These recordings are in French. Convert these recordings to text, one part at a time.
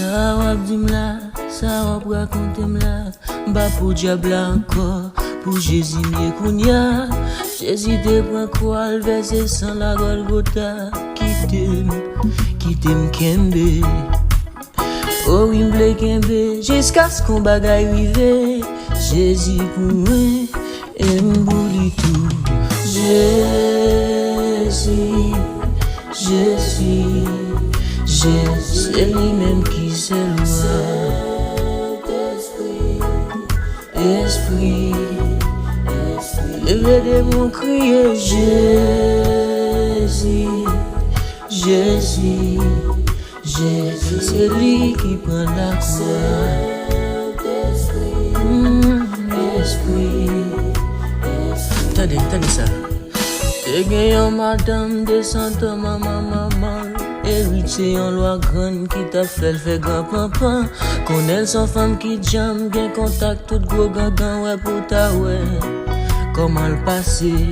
Ça va dire là, ça va raconter là, bah pour diable encore, pour Jésus mieux qu'on y a. Jésus te prend quoi, le verset sans la Golgotha, qui t'aime kembe. Oh oui m'ble kembe, jusqu'à ce qu'on bagaille rive. Jésus pour moi, et m'bouli tout. Jésus, Jésus, c'est lui-même qui c'est loi. Esprit, levez des mots, criez Jésus, Jésus, Jésus, c'est lui qui prend la croix. Esprit, attendez ça. Te gagnant madame de Santa maman, héritier en loi grande qui t'a fait grand papa. Connaît son femme qui jam, gain contact tout gros gagan ouais pour ta ouais. Comment le passer?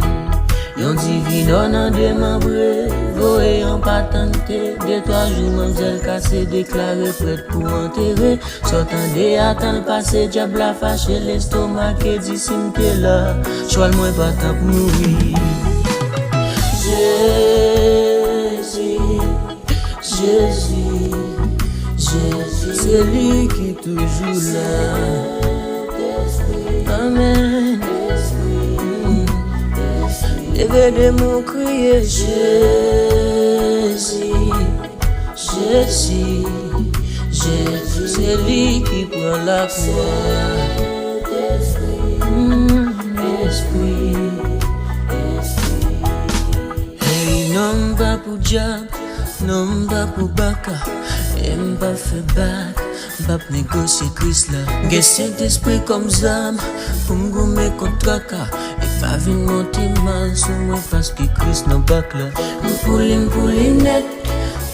Yon divine on a démembré, voé en patente. 2-3 jours mademoiselle cassé déclaré prête pour enterrer. Sortant des attend le passé, diable a fâché l'estomac et dit si m'te là, choix le moins pas tant pour mourir. Jésus, Jésus, Jésus, c'est lui qui est toujours là. Amen. Levez des mots, criez Jésus, Jésus, Jésus, c'est lui qui prend la croix. Esprit. Non pas pour diable, non pas pour baka, et pas fait bac, pas négocier Christ là. J'ai cet esprit comme zam, pour me gommer contre caca, et pas venir monter mal sur moi parce que Christ n'a bac là. M'pouline net,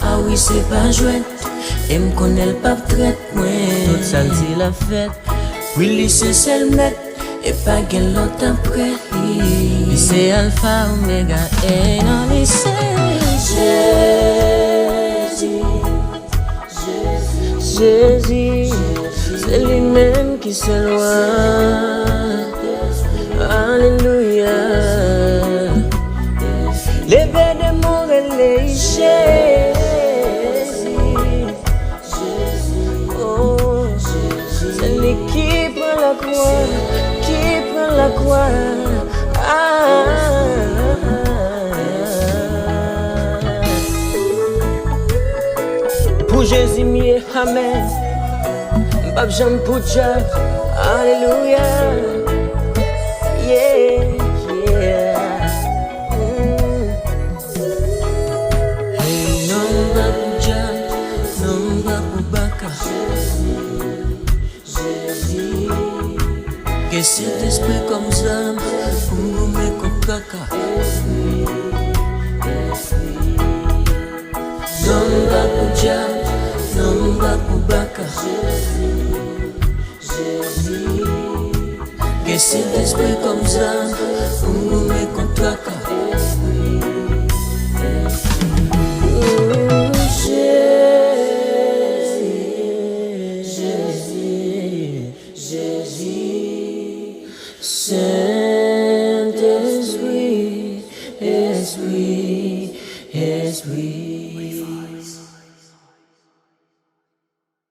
ah oui c'est pas jouette, et m'connais le pape traite, moi. Toute salle c'est la fête, oui c'est celle net. Et pas qu'elle l'autre après. C'est Alpha Omega et non c'est Jésus, c'est lui-même qui se loin. Alléluia. Les bêtes de mon relais, Jésus. Oh, c'est lui qui prend la croix. La croix, pour Jésus mieux, amen. Bab j'aime pour Dieu, alléluia. Yeah, yeah. Hey, non pas pour Dieu, non pas pour Baka. Que cet esprit comme ça, pour me mettre comme caca. Non pas pour diable, non pas pour baka. Que cet esprit comme ça, pour me mettre comme caca. Saint-Esprit, Esprit, Esprit.